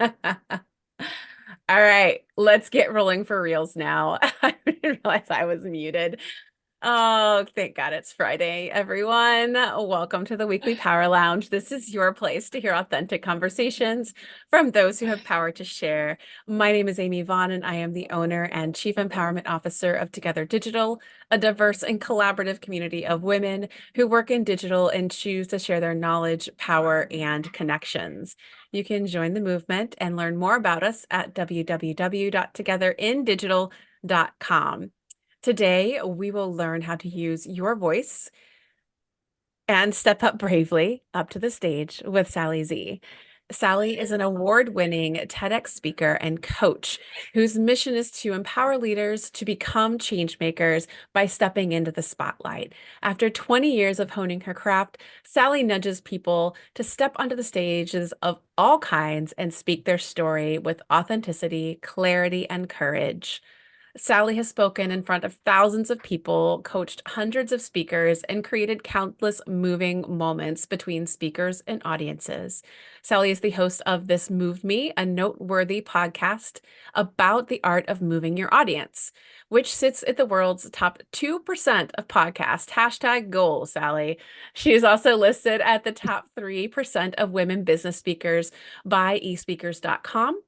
All right, let's get rolling for reals now. I didn't realize I was muted. Oh, thank God it's Friday, everyone. Welcome to the Weekly Power Lounge. This is your place to hear authentic conversations from those who have power to share. My name is Amy Vaughan, and I am the owner and Chief Empowerment Officer of Together Digital, a diverse and collaborative community of women who work in digital and choose to share their knowledge, power, and connections. You can join the movement and learn more about us at www.togetherindigital.com. Today, we will learn how to use your voice and step up bravely up to the stage with Sally Z. Sally is an award-winning TEDx speaker and coach whose mission is to empower leaders to become change makers by stepping into the spotlight. After 20 years of honing her craft, Sally nudges people to step onto the stages of all kinds and speak their story with authenticity, clarity, and courage. Sally has spoken in front of thousands of people, coached hundreds of speakers, and created countless moving moments between speakers and audiences. Sally is the host of This Moved Me, a noteworthy podcast about the art of moving your audience, which sits at the world's top 2% of podcasts. Hashtag goal, Sally. She is also listed at the top 3% of women business speakers by espeakers.com.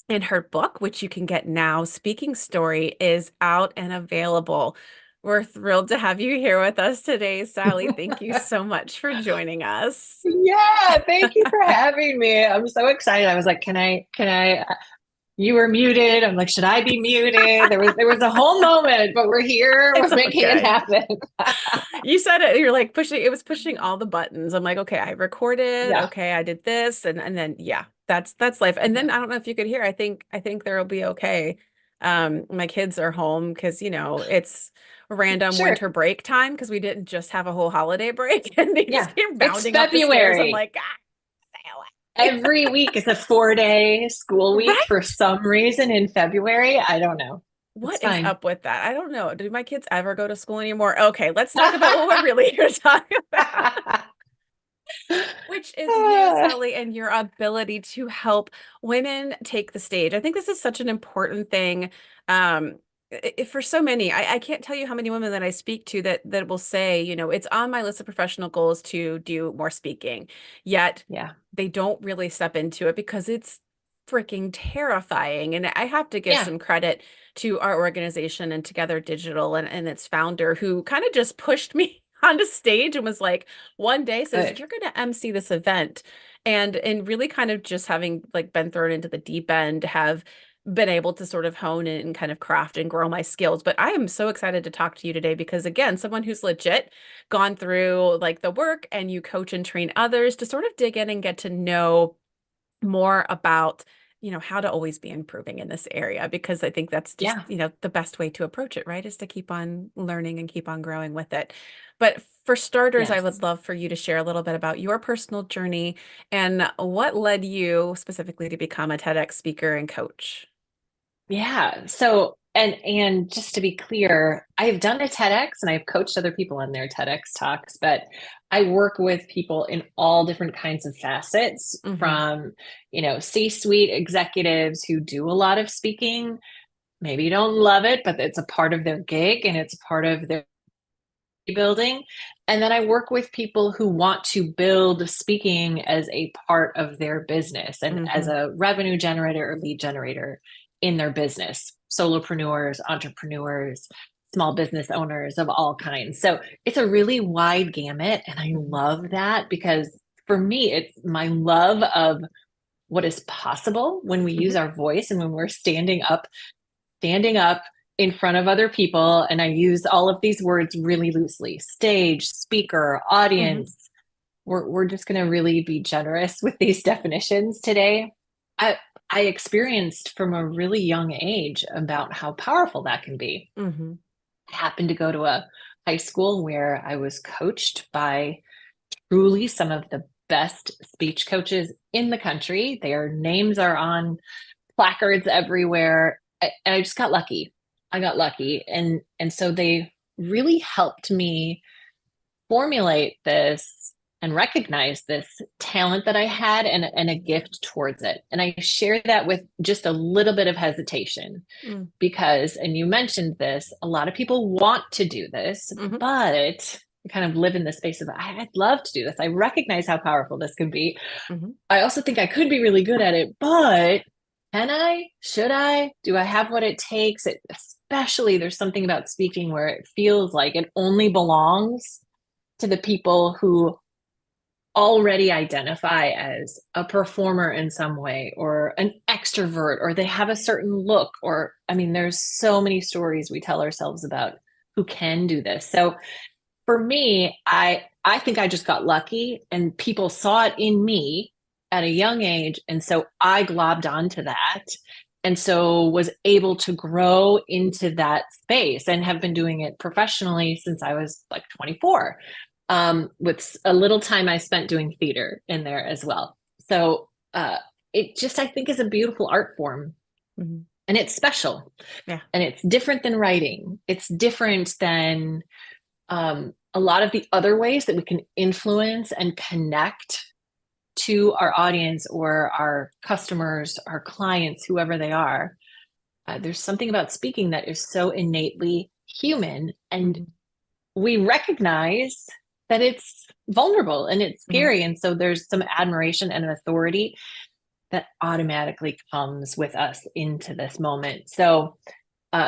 And her book, which you can get now, Speaking Story, is out and available. We're thrilled to have you here with us today, Sally. Thank you so much for joining us. Yeah, thank you for having me. I'm so excited. I was like, you were muted. I'm like, should I be muted? There was a whole moment, but we're here. It's We're all making it good. happen. You said it, you're like pushing, it was pushing all the buttons. I'm like, okay, I recorded, Yeah. okay, I did this, and then yeah, that's life. And then Yeah. I don't know if you could hear, I think there'll be okay. My kids are home because it's random Sure. winter break time because we didn't just have a whole holiday break and they just Yeah. came It's bounding up the stairs. I'm February. like, ah, stay away. Every week is a 4-day school week for Right? some reason in February. I don't know. It's What is fine. up with that? I don't know. Do my kids ever go to school anymore? Okay, let's talk about what we're really here to talk about. Which is you, Sally, and your ability to help women take the stage. I think this is such an important thing. Um, for so many, I can't tell you how many women that I speak to that will say, it's on my list of professional goals to do more speaking, yet Yeah. they don't really step into it because it's freaking terrifying. And I have to give Yeah. some credit to our organization and Together Digital and its founder who kind of just pushed me onto stage and was like, one day says, Good. you're going to MC this event. And really kind of just having like been thrown into the deep end, have been able to sort of hone in and kind of craft and grow my skills. But I am so excited to talk to you today because again, someone who's legit gone through like the work and you coach and train others to sort of dig in and get to know more about how to always be improving in this area because I think that's just Yeah. the best way to approach it, right, is to keep on learning and keep on growing with it. But for starters, I Yes. would love for you to share a little bit about your personal journey and what led you specifically to become a TEDx speaker and coach. Yeah. So, and just to be clear, I've done a TEDx and I've coached other people on their TEDx talks, but I work with people in all different kinds of facets Hmm. from, C-suite executives who do a lot of speaking, maybe don't love it, but it's a part of their gig and it's a part of their building. And then I work with people who want to build speaking as a part of their business and as Hmm. a revenue generator or lead generator in their business. Solopreneurs, entrepreneurs, small business owners of all kinds. So it's a really wide gamut. And I Hmm. love that because for me, it's my love of what is possible when we use Hmm. our voice and when we're standing up in front of other people. And I use all of these words really loosely: stage, speaker, Hmm. audience. We're just going to really be generous with these definitions today. I, I experienced from a really young age about how powerful that can be. Hmm. I happened to go to a high school where I was coached by truly some of the best speech coaches in the country. Their names are on placards everywhere. And I just got lucky. I got lucky. And so they really helped me formulate this. and recognized this talent that I had and a gift towards it. And I share that with just a little bit of hesitation Mm, because, and you mentioned this, a lot of people want to do this, mhm, but kind of live in the space of, I'd love to do this. I recognize how powerful this can be. mhm, I also think I could be really good at it, but can I? Should I? Do I have what it takes? Especially, there's something about speaking where it feels like it only belongs to the people who already identify as a performer in some way or an extrovert or they have a certain look or I mean there's so many stories we tell ourselves about who can do this. So for me, I think I just got lucky and people saw it in me at a young age and so I globbed onto that and so was able to grow into that space and have been doing it professionally since I was like 24, with a little time I spent doing theater in there as well. So it just I think is a beautiful art form mhm. and it's special Yeah. and it's different than writing. It's different than a lot of the other ways that we can influence and connect to our audience or our customers, our clients, whoever they are. There's something about speaking that is so innately human, and Mhm, we recognize that it's vulnerable and it's mhm. scary. And so there's some admiration and authority that automatically comes with us into this moment. So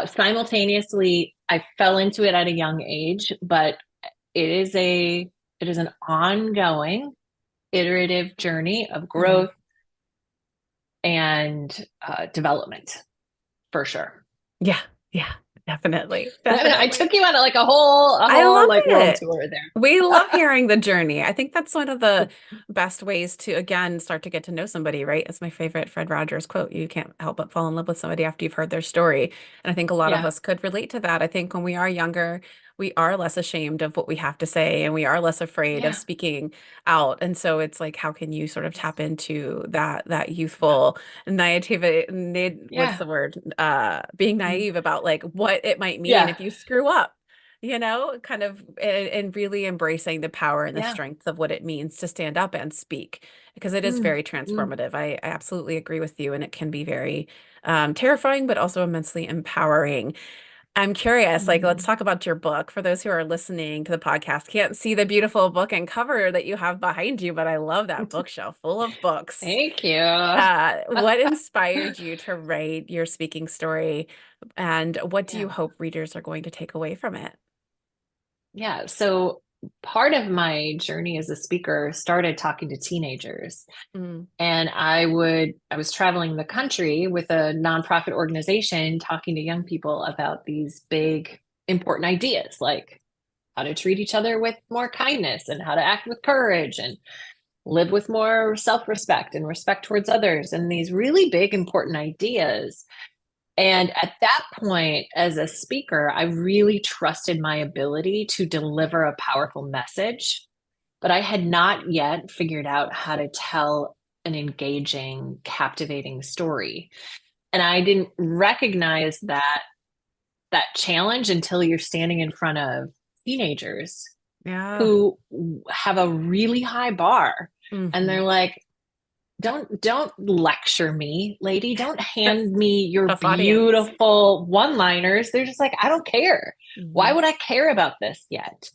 simultaneously, I fell into it at a young age, but it is an ongoing iterative journey of Mhm. growth and development for sure. Yeah, yeah, definitely, I mean, I definitely. took you on like a I whole love like world it. tour We love there. hearing the journey. I think that's one of the best ways to, again, start to get to know somebody, right? It's my favorite Fred Rogers quote. You can't help but fall in love with somebody after you've heard their story. And I think a lot of Yeah, us could relate to that. I think when we are younger, we are less ashamed of what we have to say and we are less afraid of yeah, speaking out. And so it's like, how can you sort of tap into that yeah, youthful naivety, what's yeah, the word? Being mm, naive about like what it might mean yeah, if you screw up, kind of, and really embracing the power and the yeah. strength of what it means to stand up and speak, because it is Mm, very mm, transformative. I absolutely agree with you, and it can be very terrifying, but also immensely empowering. I'm curious, like, let's mm. talk about your book. For those who are listening to the podcast, can't see the beautiful book and cover that you have behind you, but I love that bookshelf full of books. Thank you. What inspired you to write your speaking story, and what do you Yeah. hope readers are going to take away from it? Yeah. So part of my journey as a speaker started talking to teenagers. Mm, And I was traveling the country with a nonprofit organization talking to young people about these big, important ideas like how to treat each other with more kindness and how to act with courage and live with more self respect and respect towards others, and these really big, important ideas. And at that point, as a speaker, I really trusted my ability to deliver a powerful message, but I had not yet figured out how to tell an engaging, captivating story. And I didn't recognize that challenge until you're standing in front of teenagers yeah. who have a really high bar. And Hmm. they're like, don't lecture me, lady. Don't That's hand me your tough audience. beautiful one-liners. They're just like, I don't care. Why Hmm. would I care about this yet?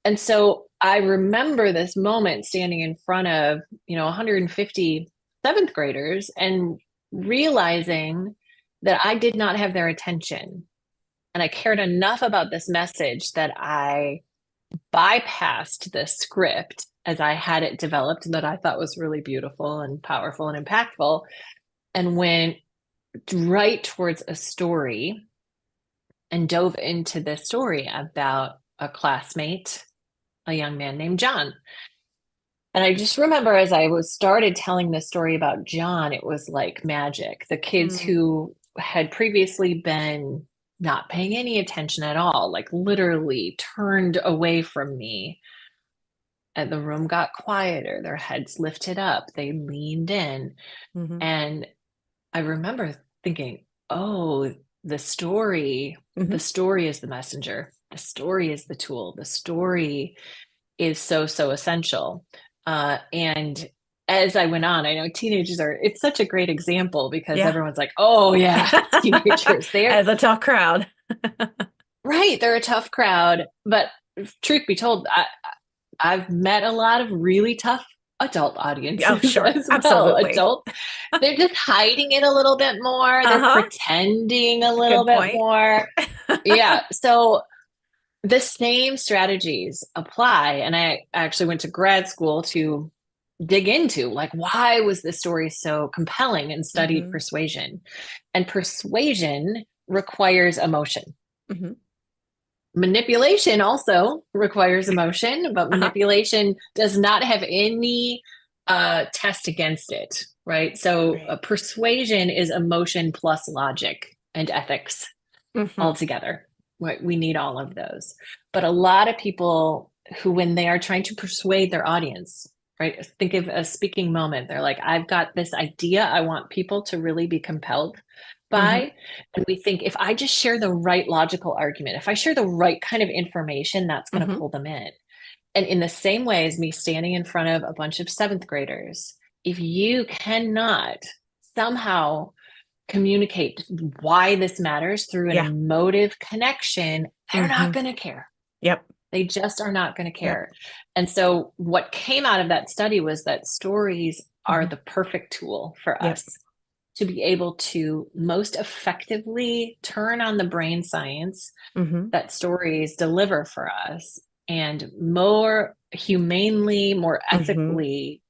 And so I remember this moment standing in front of, 150 seventh graders and realizing that I did not have their attention. And I cared enough about this message that I bypassed the script as I had it developed that I thought was really beautiful and powerful and impactful, and went right towards a story and dove into this story about a classmate, a young man named John. And I just remember as I was started telling this story about John, it was like magic. The kids Mm, who had previously been not paying any attention at all, like literally turned away from me, and the room got quieter, their heads lifted up, they leaned in. hmm. And I remember thinking, oh, the Hmm. story is the messenger. The story is the tool. The story is so, so essential. And as I went on, I know teenagers it's such a great example because Yeah. everyone's like, oh yeah, teenagers, As a tough crowd. right, they're a tough crowd. But truth be told, I've met a lot of really tough adult Oh, audiences sure. as well. Absolutely. Adults, they're just hiding it a little bit more. They're Uh-huh. pretending a That's a little good bit point. more. Yeah. So the same strategies apply. And I actually went to grad school to dig into like, why was this story so compelling, and studied Hmm. persuasion. And persuasion requires emotion. Hmm. Manipulation also requires emotion, but Uh-huh. manipulation does not have any test against it, right? So Right. persuasion is emotion plus logic and ethics Hmm. altogether. Right? We need all of those. But a lot of people who, when they are trying to persuade their audience, right? Think of a speaking moment. They're like, I've got this idea I want people to really be compelled Hmm. by. And we think if I just share the right logical argument, if I share the right kind of information, that's going to Hmm. pull them in. And in the same way as me standing in front of a bunch of seventh graders, if you cannot somehow communicate why this matters through an Yeah. emotive connection, they're not Hmm. going to care. Yep. They just are not going to Yep. care. And so, what came out of that study was that stories are Hmm. the perfect tool for Yep. us to be able to most effectively turn on the brain science Hmm. that stories deliver for us, and more humanely, more Hmm. ethically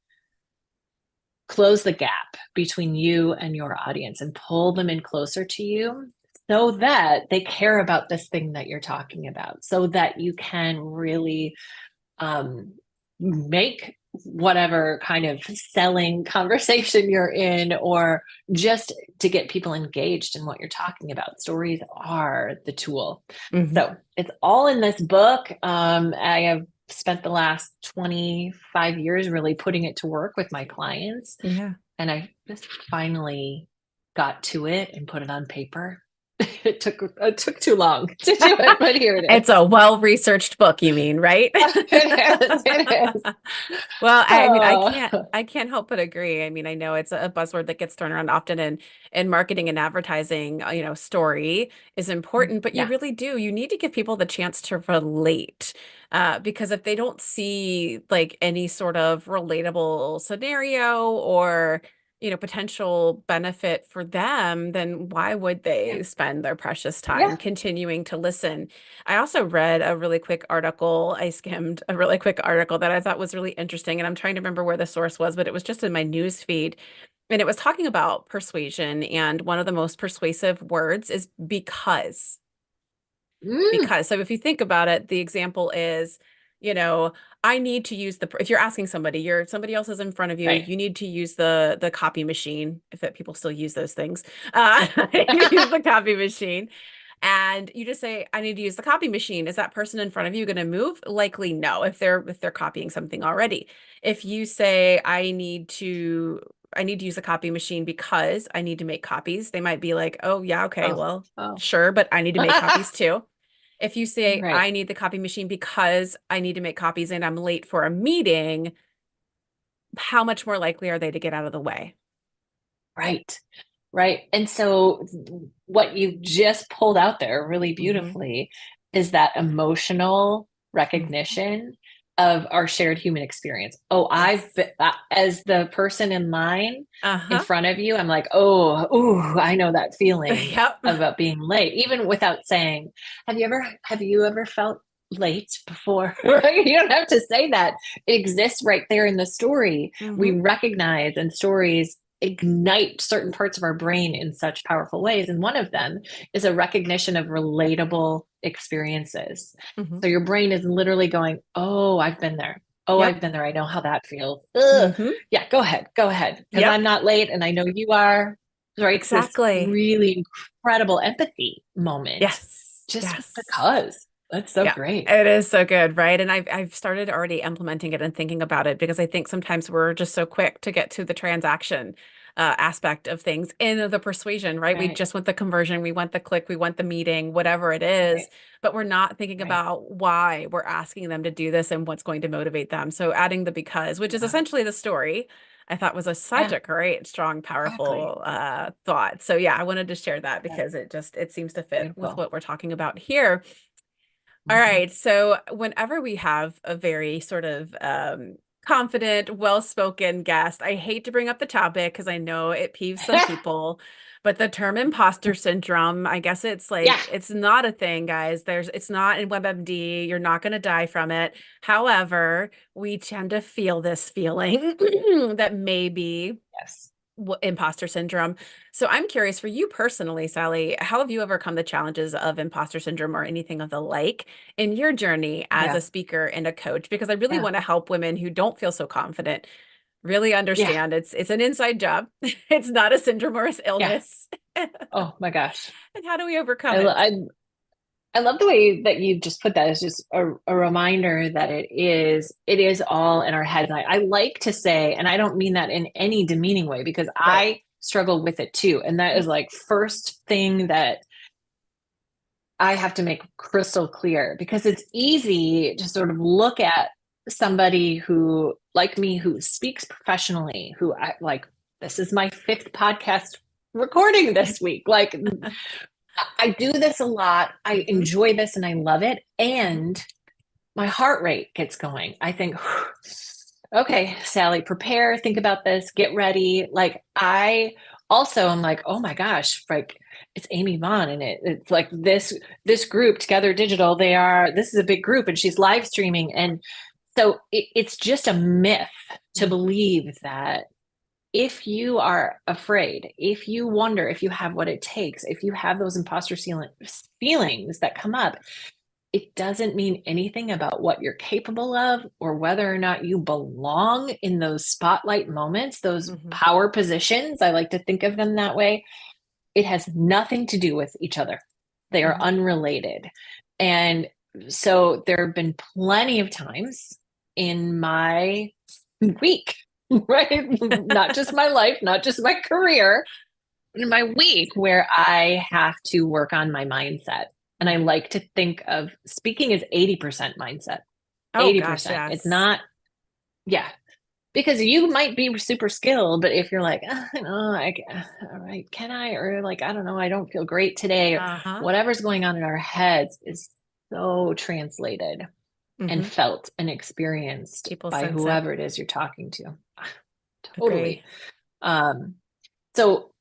close the gap between you and your audience and pull them in closer to you so that they care about this thing that you're talking about, so that you can really um, make whatever kind of selling conversation you're in, or just to get people engaged in what you're talking about. Stories are the tool. Hmm. So it's all in this book. I have spent the last 25 years really putting it to work with my clients. Yeah. And I just finally got to it and put it on paper. It took too long to do it, but here it It's is. a well-researched book, you mean, right? It is. It is. Well, I mean, Oh, I can't help but agree. I mean, I know it's a buzzword that gets thrown around often in marketing and advertising. Story is important, but you yeah. really do. You need to give people the chance to relate, because if they don't see like any sort of relatable scenario or potential benefit for them, then why would Yeah. they spend their precious time Yeah. continuing to listen? I also read a really quick article. I skimmed a really quick article that I thought was really interesting, and I'm trying to remember where the source was, but it was just in my news feed. And it was talking about persuasion, and one of the most persuasive words is because. Mm, Because, so if you think about it, the example is, you know, I need to use if you're asking somebody, somebody else is in front of you, right. you need to use the copy machine, if that people still use those things. You use the copy machine. And you just say, I need to use the copy machine. Is that person in front of you going to move? Likely no, if they're copying something already. If you say, I need to use the copy machine because I need to make copies, they might be like, oh yeah, okay, Oh, well, oh. sure, but I need to make copies too. If you say, Right. I need the copy machine because I need to make copies and I'm late for a meeting, how much more likely are they to get out of the way? Right. Right. And so what you just pulled out there really Hmm. beautifully is that emotional Hmm. recognition of our shared human experience. Oh, I've Yes. been, as the person in line in Uh-huh. front of you, I'm like, oh, ooh, I know that feeling Yep. about being late, even without saying, have you ever felt late before? Right? You don't have to say that. It exists right there in the story. We Hmm. recognize, and stories ignite certain parts of our brain in such powerful ways. And one of them is a recognition of relatable experiences. Hmm. So your brain is literally going, oh, I've been there. Oh, I've Yep. been there. I know how that feels. Ugh. Hmm. Yeah, go ahead. Go ahead. Because Yep. I'm not late and I know you are. Right. This Exactly. really incredible empathy moment Yes. just Yes. because. That's so Yeah, great. it is so good, right? And I've started already implementing it and thinking about it because I think sometimes we're just so quick to get to the transaction. aspect of things in the persuasion, right? We Right. just want the conversion, we want the click, we want the meeting, whatever it is, Right. but we're not thinking Right. about why we're asking them to do this and what's going to motivate them. So adding the because, which is Yeah. essentially the story, I thought was such Yeah. a great, strong, Exactly. powerful thought. So yeah, I wanted to share that Yeah. because it seems to fit with Beautiful. what we're talking about here. All Mhm. right. So whenever we have a very sort of confident, well-spoken guest, I hate to bring up the topic because I know it peeves some people, but the term imposter syndrome, I guess it's Yeah. like it's not a thing, guys. It's not in WebMD. You're not going to die from it. However, we tend to feel this feeling that maybe Yes. imposter syndrome. So I'm curious for you personally, Sally, how have you overcome the challenges of imposter syndrome or anything of the like in your journey as Yeah. a speaker and a coach? Because I really Yeah. want to help women who don't feel so confident really Yeah. understand it's an inside job. It's not a syndrome or an Yeah. illness. Oh my gosh. And how do we overcome I, lo- it? I I love the way that you just put that as just a reminder that it is all in our heads. I like to say, and I don't mean that in any demeaning way because Right. I struggle with it too. And that is Mhm. like first thing that I have to make crystal clear because it's easy to sort of look at somebody who, like me, who speaks professionally, who I like, this is my fifth podcast recording this week. Like, I do this a lot. I Mhm. enjoy this and I love it. Mhm. And my heart rate gets going. I think, okay, Sally, prepare, think about this, get ready. Like, I also am like, oh my gosh, like it's Amy Vaughan and it's like this group Together Digital, this is a big group and she's live streaming. And so it's just a myth to Mhm. believe that if you are afraid, if you wonder if you have what it takes, if you have those feelings that come up, it doesn't mean anything about what you're capable of or whether or not you belong in those spotlight moments, those Mhm. power positions. I like to think of them that way. It has nothing to do with each other, they are Mhm. unrelated. And so there have been plenty of times in my week, right? Not just my life, not just my career, but in my week where I have to work on my mindset. And I Mhm. like to think of speaking as 80% mindset. Oh gosh, 80%. It's yes. not, yeah, because you might be super skilled, but if you're like, no, all right, can I? Or like, I don't know, I don't feel great today, or Uh-huh. whatever's going on in our heads is so translated and Hmm. felt and experienced People by sense it. whoever it is you're talking to. Agree. Totally. Um, so,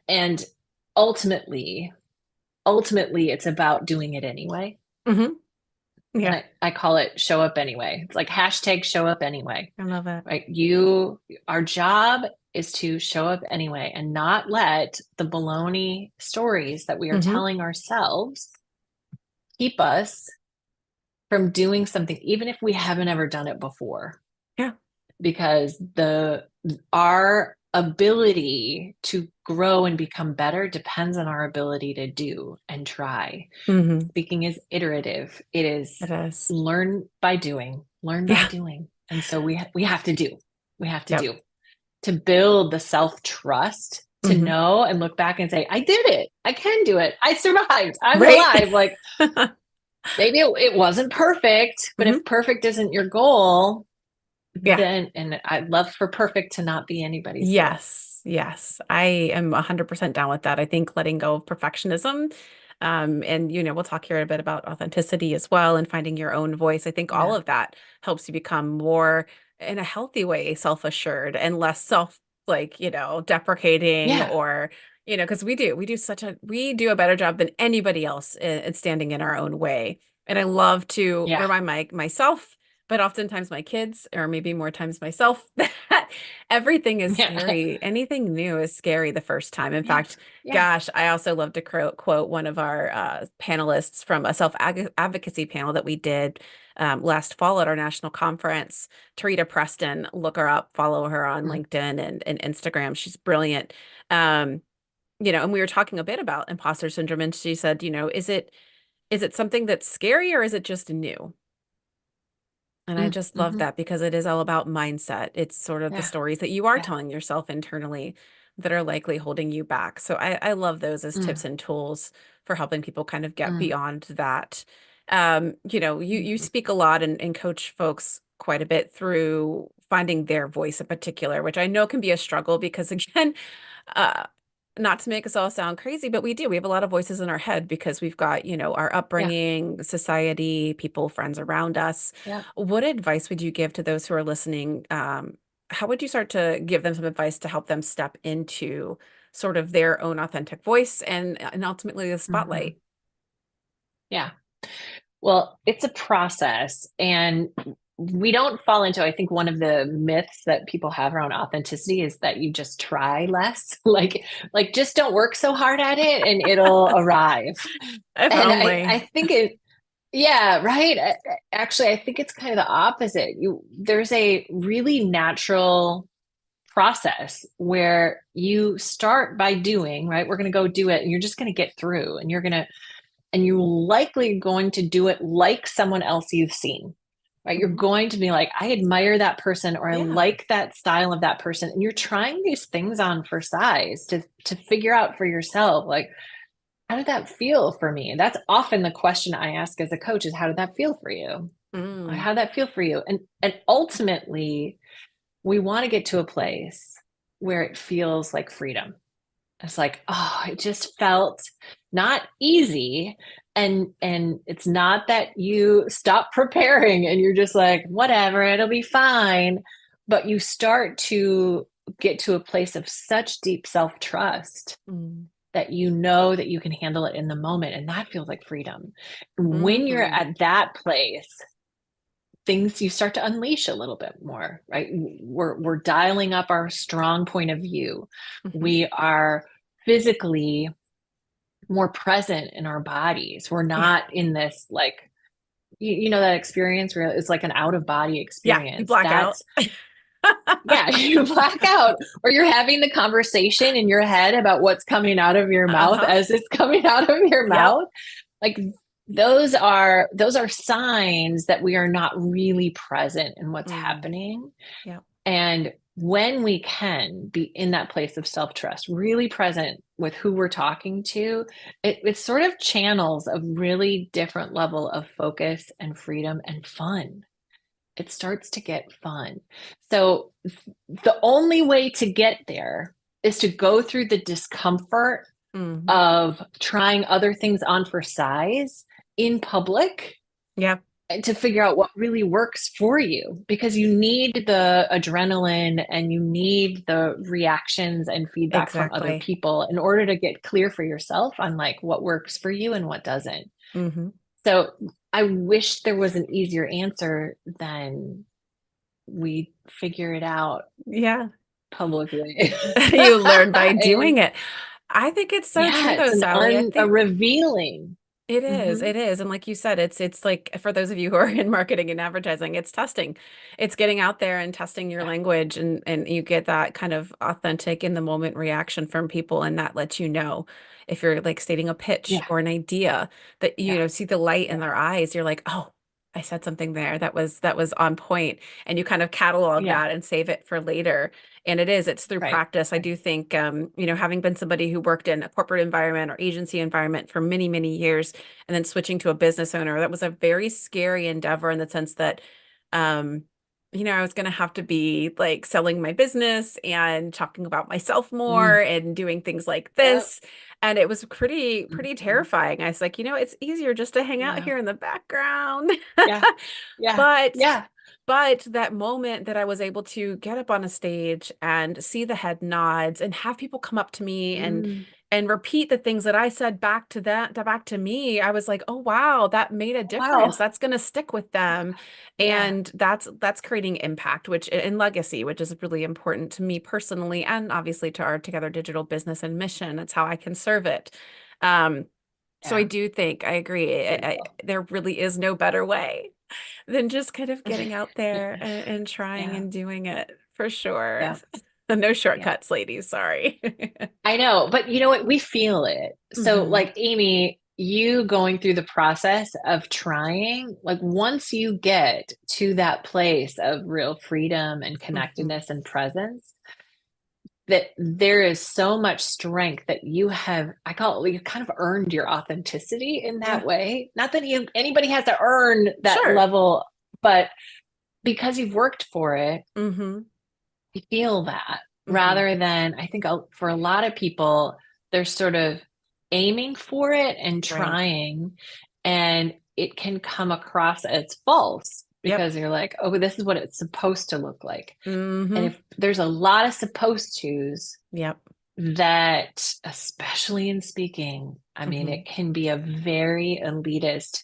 and ultimately, ultimately, it's about doing it anyway. Hmm. And Yeah, I call it show up anyway. It's like hashtag show up anyway, I love it. right? Our job is to show up anyway and not let the baloney stories that we are Hmm. telling ourselves keep us from doing something, even if we haven't ever done it before. Yeah. Because our ability to grow and become better depends on our ability to do and try. Hmm. Speaking is iterative. It is It is. learn by Yeah. doing. And so we have to do. We have to Yep. do to build the self-trust to Hmm. know and look back and say, I did it. I can do it. I survived. I'm Right. alive. Like maybe it wasn't perfect, but Hmm. if perfect isn't your goal, Yeah. then and I'd love for perfect to not be anybody's goal. Yes. Yes. I am 100% down with that. I think letting go of perfectionism, and we'll talk here a bit about authenticity as well and finding your own voice. I think all Yeah. of that helps you become more in a healthy way, self-assured and less like, deprecating Yeah. or, because we do a better job than anybody else in standing in our own way. And I love to Yeah. remind myself, but oftentimes my kids, or maybe more times myself, that everything is Yeah. scary. Anything new is scary the first time. In Yeah. fact, Yeah. gosh, I also love to quote one of our panelists from a self-advocacy panel that we did last fall at our national conference. Tarita Preston, look her up, follow her on Mm. LinkedIn and Instagram. She's brilliant. Um, and we were talking a bit about imposter syndrome, and she said, is it something that's scary or is it just new? And I Mm. just love Hmm. that because it is all about mindset. It's sort of the Yeah. stories that you are Yeah. telling yourself internally. that are likely holding you back. So I love those as tips Mm, and tools for helping people kind of get mm, beyond that. You mhm. speak a lot and coach folks quite a bit through finding their voice in particular, which I know can be a struggle because again, uh, not to make us all sound crazy, but we do. We have a lot of voices in our head because we've got, our Yeah, upbringing, society, people, friends around us. yeah. What advice would you give to those who are listening? How would you start to give them some advice to help them step into sort of their own authentic voice and ultimately the Mhm. spotlight? Yeah. Well, it's a process, and we don't fall into, I think one of the myths that people have around authenticity is that you just try less. Like just don't work so hard at it and it'll arrive. If And I only. think it, yeah, right. Actually, I think it's kind of the opposite. There's a really natural process where you start by doing, right? We're going to go do it and you're just going to get through, and you're likely going to do it like someone else you've seen, right? You're Mhm. going to be like, I admire that person, or I Yeah. like that style of that person. And you're trying these things on for size to figure out for yourself, like, how did that feel for me? And that's often the question I ask as a coach is, how did that feel for you? Like, Mm. how did that feel for you? And ultimately, we want to get to a place where it feels like freedom. It's like, oh, it just felt not easy. And it's not that you stop preparing and you're just like, whatever, it'll be fine. But you start to get to a place of such deep self-trust Mm. that you know that you can handle it in the moment. And that feels like freedom. When you're Mm. at that place, things you start to unleash a little bit more, right? We're dialing up our strong point of view. Mhm. We are physically more present in our bodies. We're Yeah. not in this like you know that experience where it's like an out of body Yeah. You experience. black out. That's yeah, you black out or you're having the conversation in your head about what's coming out of your mouth Uh-huh. as it's coming out of your Yep. mouth. Like those are signs that we are not really present in what's Mm. happening. Yep. And when we can be in that place of self trust, really present with who we're talking to, it sort of channels a really different level of focus and freedom and fun. It starts to get fun. So, the only way to get there is to go through the discomfort Mhm. of trying other things on for size in public Yep. to figure out what really works for you, because you need the adrenaline and you need the reactions and feedback from other Exactly. people in order to get clear for yourself on like what works for you and what doesn't. Hmm. So I wish there was an easier answer than we figure it out Yeah. publicly. You learn by doing And it. I think it's so yeah, true though, it's Sally. I a think revealing. it is. Hmm. It is. And like you said, it's like for those of you who are in marketing and advertising, it's testing. It's getting out there and testing your Yeah, language and you get that kind of authentic in the moment reaction from people and that lets you know if you're like stating a pitch yeah, or an idea that yeah, see the light in yeah, their eyes, you're like, "Oh, I said something there that was on point." And you kind of catalog yeah. that and save it for later. And it's through Right, practice. I right. do think, having been somebody who worked in a corporate environment or agency environment for many, many years, and then switching to a business owner, that was a very scary endeavor in the sense that, um, I was going to have to be like selling my business and talking about myself more Mm, and doing things like yep. this. And it was pretty, pretty Mhm. terrifying. I was like, it's easier just to hang out Yeah, here in the background. yeah, yeah, But yeah. that moment that I was able to get up on a stage and see the head nods and have people come up to me Mm, and repeat the things that I said back to back to me, I was like, "Oh wow, that made a difference. wow. That's going to stick with them." Yeah, And that's creating impact, which and legacy, which is really important to me personally and obviously to our Together Digital business and mission. It's how I can serve it. Um, so I yeah. do think I agree. Beautiful. There really is no better way than just kind of getting out there and trying Yeah, and doing it for sure. yeah, No yeah. shortcuts, ladies. Sorry. I know, but you know what? We feel it. So, Hmm. like, Amy, you going through the process of trying, like, once you get to that place of real freedom and Hmm. connectedness and presence, that there is so much strength that you have, I call it, you kind of earned your authenticity in that Yeah. way. Not that anybody has to earn that Sure. level, but because you've worked for it, Mm-hmm. you feel that Mm-hmm. rather than, I think for a lot of people, they're sort of aiming for it and Right. trying, and it can come across as false Yep. because you're like, oh, this is what it's supposed to look like. And Mm-hmm. if there's a lot of supposed tos Yep. that, especially in speaking, I mean, Mm-hmm. it can be a very elitist.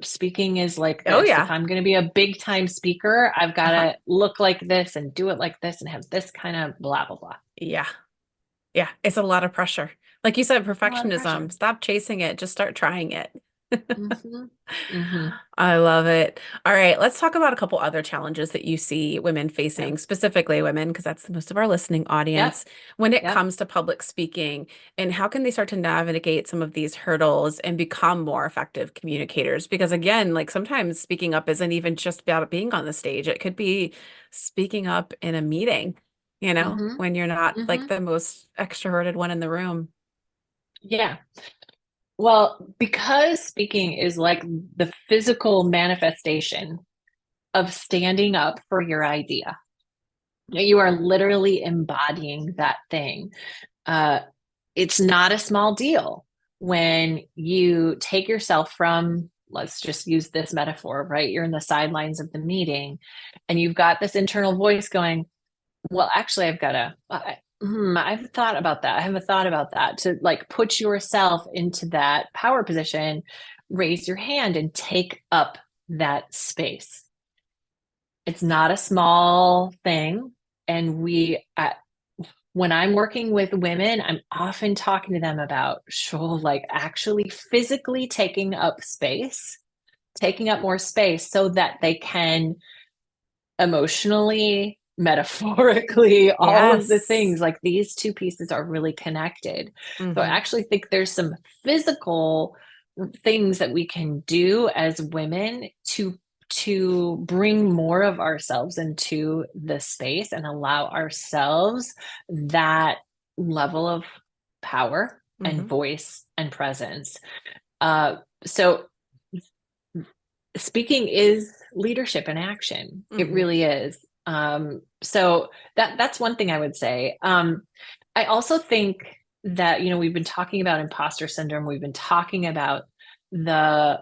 Speaking is like Oh this. If yeah. I'm going to be a big time speaker, I've got Uh-huh. to look like this and do it like this and have this kind of blah, blah, blah. Yeah. Yeah. It's a lot of pressure. Like you said, A lot of pressure. perfectionism. Stop chasing it. Just start trying it. Mm-hmm. Mm-hmm. I love it. All right, let's talk about a couple other challenges that you see women Yeah. facing, specifically women, because that's most of our listening Yep. audience, when it Yep. comes to public speaking, and how can they start to navigate some of these hurdles and become more effective communicators? Because again, like sometimes speaking up isn't even just about being on the stage. It could be speaking up in a meeting, Mm-hmm. when you're not like Mm-hmm. the most extroverted one in the room. Yeah. Well, because speaking is like the physical manifestation of standing up for your idea. You are literally embodying that thing. Uh, it's not a small deal when you take yourself from, let's just use this metaphor, right? You're in the sidelines of the meeting and you've got this internal voice going, well, actually, I've thought about that. I haven't thought about that, to like put yourself into that power position, raise your hand and take up that space. It's not a small thing. And when I'm working with women, I'm often talking to them about, sure, like actually physically taking up more space so that they can emotionally, metaphorically, all of the Yes. things, like these two pieces are really connected. So I Hmm. actually think there's some physical things that we can do as women to bring more of ourselves into the space and allow ourselves that level of power and Hmm. voice and presence. So speaking is leadership in action. It Hmm. really is. So that's one thing I would say. I also think that, we've been talking about imposter syndrome. We've been talking about the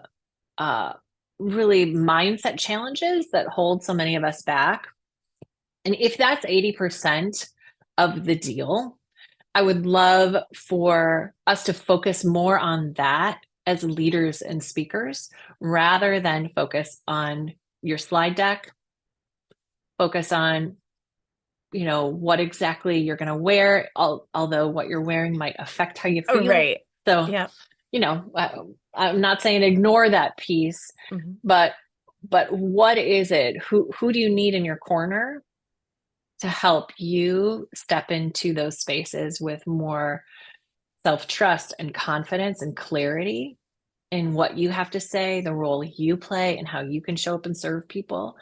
uh, really mindset challenges that hold so many of us back. And if that's 80% of the deal, I would love for us to focus more on that as leaders and speakers rather than focus on your slide deck, focus on, what exactly you're going to wear, although what you're wearing might affect how you Oh, feel. right. So, Yeah. I'm not saying ignore that piece, Hmm. but what is it? Who do you need in your corner to help you step into those spaces with more self trust and confidence and clarity in what you have to say, the role you play, and how you can show up and serve people.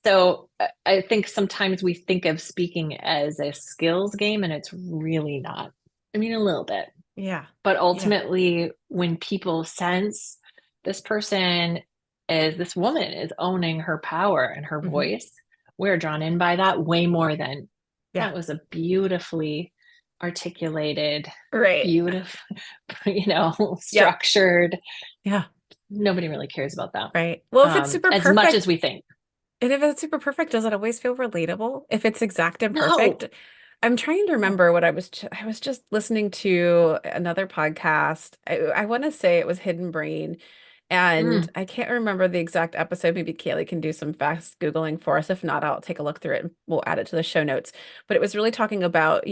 So I think sometimes we think of speaking as a skills game, and it's really not. I mean, a little bit, Yeah. but Yeah. ultimately, when people sense this woman is owning her power and her Hmm. voice, we're drawn in by that way more than Yeah. that was a beautifully articulated, Right. beautiful, Yep. structured. Yeah. Nobody really cares about that Right. Well, if it's super as much perfect, as we think. and if it's super perfect, does it always feel relatable? If it's exact and perfect, No, I'm trying to no. remember what I was just listening to another podcast. I want to say it was Hidden Brain, and Mm, I can't remember the exact episode. Maybe Kaylee can do some fast Googling for us. If not, I'll take a look through it and we'll add it to the show notes. But it was really talking about,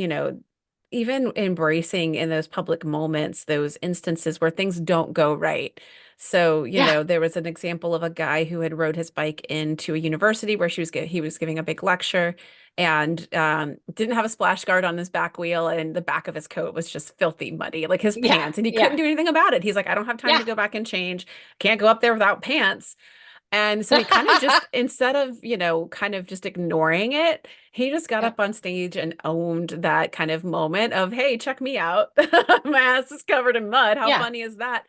even embracing in those public moments, those instances where things don't go right. So, yeah, there was an example of a guy who had rode his bike into a university where he was giving a big lecture and didn't have a splash guard on his back wheel, and the back of his coat was just filthy muddy, like his yeah, pants, and he couldn't yeah, do anything about it. He's like, I don't have time yeah, to go back and change. Can't go up there without pants. And so he kind of just, instead of, kind of just ignoring it, he just got Yep. up on stage and owned that kind of moment of, hey, check me out. My ass is covered in mud. How Yeah, funny is that?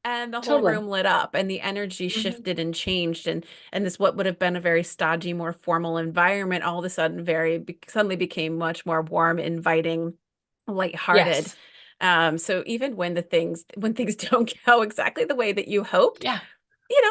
And the whole totally. room lit up and the energy Hmm. shifted and changed. And this, what would have been a very stodgy, more formal environment, all of a sudden suddenly became much more warm, inviting, lighthearted. Yes. So even when things don't go exactly the way that you hoped, Yeah.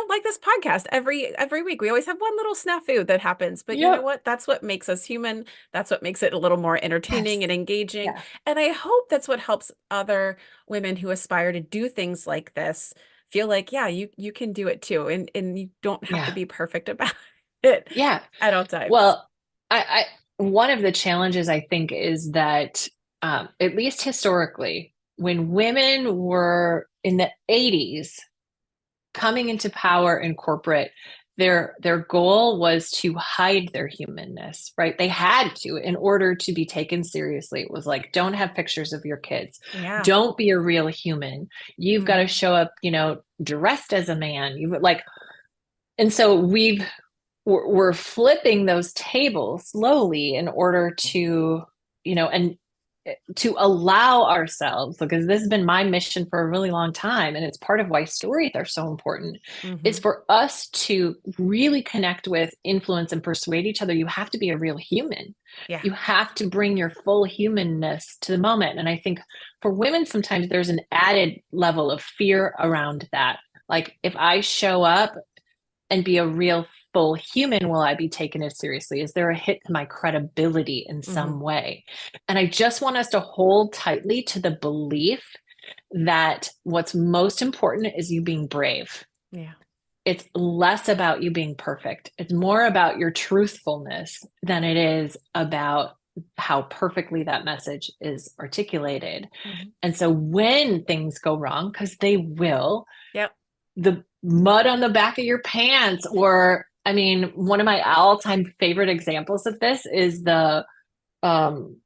like this podcast, every week we always have one little snafu that happens, but you know Yep. what? That's what makes us human. That's what makes it a little more entertaining Yes. and engaging. Yeah. And I hope that's what helps other women who aspire to do things like this feel like, yeah, you can do it too, and you don't have to Yeah. be perfect about it Yeah. at all times. Well, one of the challenges I think is that, at least historically, when women were in the 80s coming into power in corporate, their goal was to hide their humanness, right? They had to in order to be taken seriously. It was like, don't have pictures of your kids, Yeah. don't be a real human. You've got to Hmm. show up, dressed as a man. You like, and so we're flipping those tables slowly in order to, and to allow ourselves, because this has been my mission for a really long time, and it's part of why stories are so important, is Hmm. for us to really connect with, influence, and persuade each other. You have to be a real human. Yeah. You have to bring your full humanness to the moment. And I think for women, sometimes there's an added level of fear around that. Like, if I show up and be a real full human, will I be taken as seriously? Is there a hit to my credibility in Hmm. some way? And I just want us to hold tightly to the belief that what's most important is you being brave. Yeah. It's less about you being perfect. It's more about your truthfulness than it is about how perfectly that message is articulated. Hmm. And so when things go wrong, because they will, Yep. the mud on the back of your pants, or I mean, one of my all-time favorite examples of this is um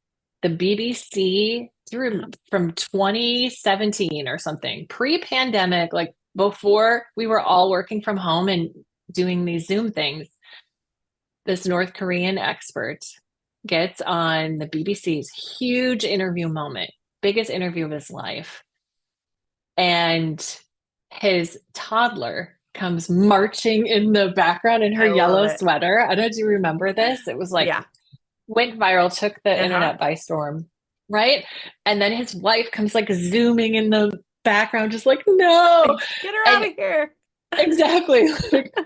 the BBC through Uh-huh. from 2017 or something, pre-pandemic, like before we were all working from home and doing these Zoom things. This North Korean expert gets on the BBC's huge interview moment, biggest interview of his life, and his toddler comes marching in the background in her I love yellow it. sweater. I don't know if you remember this. It was like, Yeah. went viral, took the Uh-huh. internet by storm, right? And then his wife comes like zooming in the background, just like, no. Get her out And of here. exactly.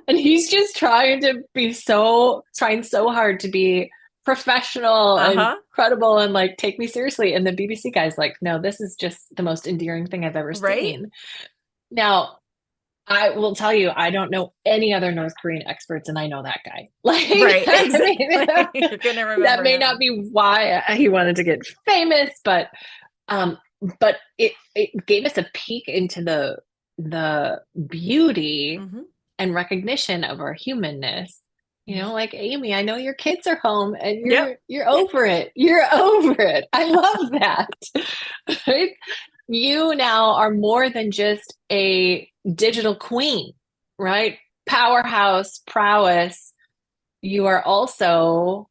And he's just trying so hard to be professional and Uh-huh. credible and like take me seriously. And the BBC guy's like, no, this is just the most endearing thing I've ever Right? seen. Now, I will tell you, I don't know any other North Korean experts, and I know that guy. Like, Right. I Exactly. mean, You're gonna that remember may not him. be why he wanted to get famous, um, but it gave us a peek into the beauty Hmm. and recognition of our humanness. Like, Amy, I know your kids are home and Yep. you're over it. You're over it. I love that. Right? You now are more than just a digital queen, right? Powerhouse, prowess. You are also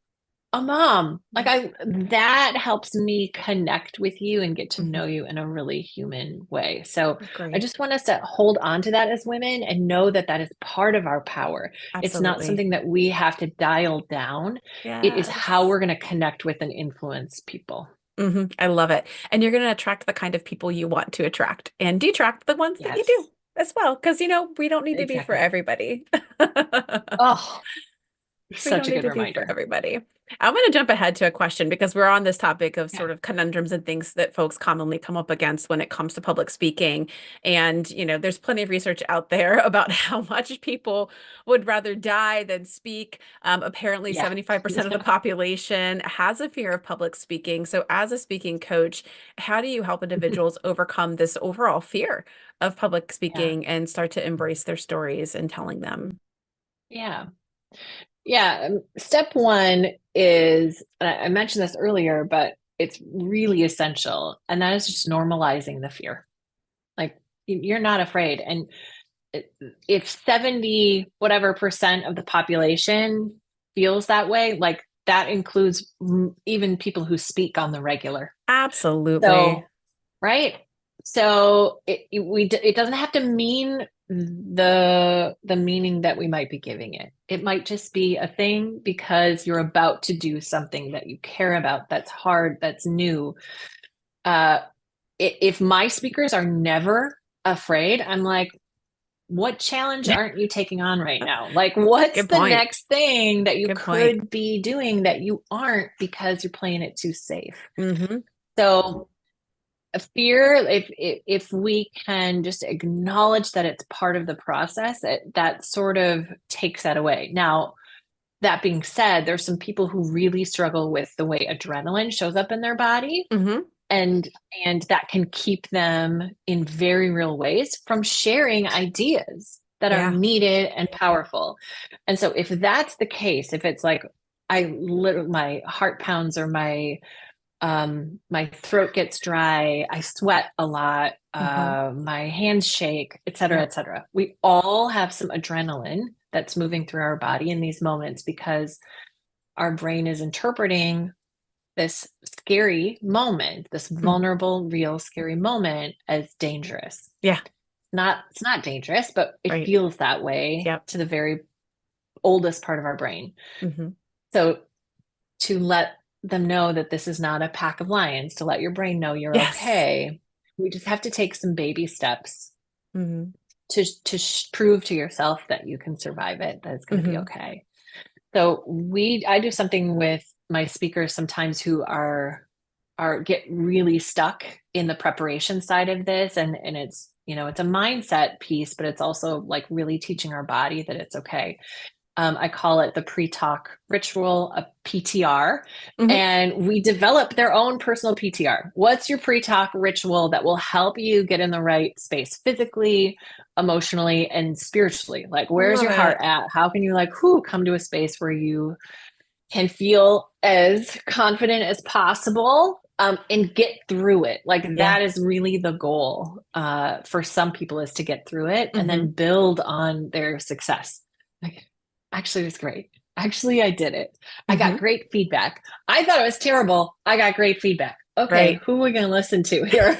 a mom. Like, Yeah. that helps me connect with you and get to Hmm. know you in a really human way. So I Agree. just want us to hold on to that as women and know that that is part of our power. It's not Absolutely. something that we have to dial down. It is how Yes. we're going to connect with and influence people. I love it. And you're going to attract the kind of people you want to attract and detract the ones that you do Yes, as well. Because, we don't need to be for exactly. everybody. Oh, We such don't a need good to be for reminder. everybody. I'm going to jump ahead to a question because we're on this topic of Yeah. sort of conundrums and things that folks commonly come up against when it comes to public speaking. And, there's plenty of research out there about how much people would rather die than speak. Apparently, Yeah. 75% of the Yeah. population has a fear of public speaking. So, as a speaking coach, how do you help individuals overcome this overall fear of public Yeah. speaking and start to embrace their stories and telling them? Yeah. Yeah. Step one is, I mentioned this earlier, but it's really essential. And that is just normalizing the fear. Like, you're not afraid. And if 70 whatever percent of the population feels that way, like that includes even people who speak on the regular. Absolutely. So, right? So it doesn't have to mean the meaning that we might be giving it. It might just be a thing because you're about to do something that you care about, that's hard, that's new. Uh, if my speakers are never afraid, I'm like, what challenge aren't you taking on right now? Like, what's Good the point. next thing that you Good point. could be doing that you aren't because you're playing it too safe? Mm-hmm. So, a fear, if we can just acknowledge that it's part of the process, that sort of takes that away. Now, that being said, there's some people who really struggle with the way adrenaline shows up in their body, Mm-hmm. and and that can keep them in very real ways from sharing ideas that are Yeah. needed and powerful. And so if that's the case, if it's like I literally my heart pounds or my throat gets dry, I sweat a lot, Mm-hmm. my hands shake, et cetera, Yeah. et cetera. We all have some adrenaline that's moving through our body in these moments because our brain is interpreting this scary moment, this Mm. vulnerable, real scary moment as dangerous. Yeah. It's not dangerous, but it Right. feels that way Yep. to the very oldest part of our brain. Mm-hmm. So to let them know that this is not a pack of lions, to let your brain know you're Yes. okay. We just have to take some baby steps Mm-hmm. to prove to yourself that you can survive it, that it's going to be Mm-hmm. okay. So I do something with my speakers sometimes who are get really stuck in the preparation side of this, and it's it's a mindset piece, but it's also like really teaching our body that it's okay. I call it the pre-talk ritual, a PTR, Mm-hmm. and we develop their own personal PTR. What's your pre-talk ritual that will help you get in the right space physically, emotionally, and spiritually? Like, where's Love your heart it. at? How can you come to a space where you can feel as confident as possible, and get through it. Like Yeah. that is really the goal, for some people, is to get through it and Mm-hmm. then build on their success. Like, actually, it was great. Actually, I did it. I got Mm-hmm. great feedback. I thought it was terrible. I got great feedback. Okay, Right. who are we going to listen to here?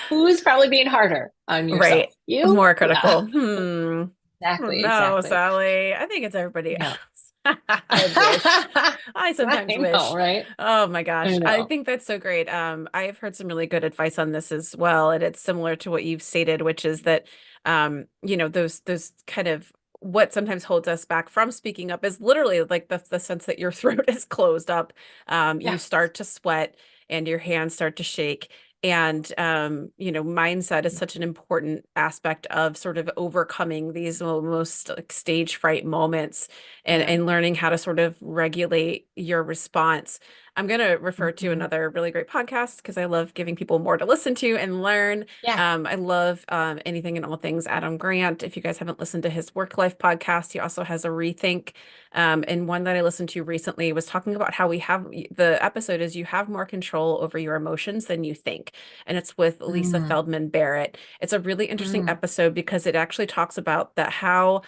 Who's probably being harder on yourself? Right. You? More Yeah, critical. Hmm. Oh, exactly, no, exactly. Sally. I think it's everybody Yeah. else. I wish. I sometimes I know, wish. right? Oh my gosh. I I know. think that's so great. I've heard some really good advice on this as well, and it's similar to what you've stated, which is that those kind of what sometimes holds us back from speaking up is literally like the sense that your throat is closed up. You Yeah. start to sweat and your hands start to shake. And mindset is such an important aspect of sort of overcoming these most like stage fright moments and Yeah. and learning how to sort of regulate your response. I'm going to refer to Mhm. another really great podcast because I love giving people more to listen to and learn. Yeah. I love anything and all things Adam Grant. If you guys haven't listened to his work life podcast, he also has a rethink. And one that I listened to recently was talking about how the episode is you have more control over your emotions than you think. And it's with Lisa Mm. Feldman Barrett. It's a really interesting Mm. episode because it actually talks about that how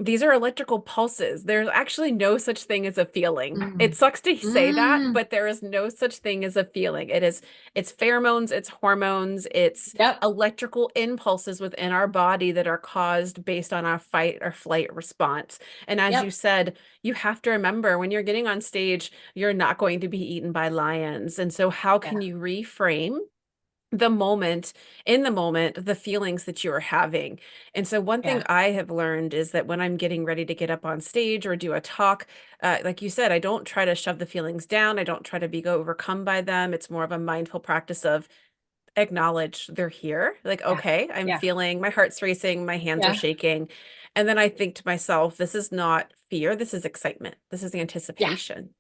these are electrical pulses. There's actually no such thing as a feeling. It Mm. sucks to say that, Mm. but there is no such thing as a feeling. It's pheromones, it's hormones, it's Yep. electrical impulses within our body that are caused based on our fight or flight response. And as you Yep. said, you have to remember when you're getting on stage, you're not going to be eaten by lions. And so how can Yeah. you reframe the moment, in the moment, the feelings that you're having? And so one thing Yeah. I have learned is that when I'm getting ready to get up on stage or do a talk, like you said, I don't try to shove the feelings down. I don't try to be overcome by them. It's more of a mindful practice of acknowledge they're here. Like, Yeah. okay, I'm Yeah. feeling my heart's racing, my hands are Yeah. shaking. And then I think to myself, this is not fear, this is excitement. This is Yeah. anticipation.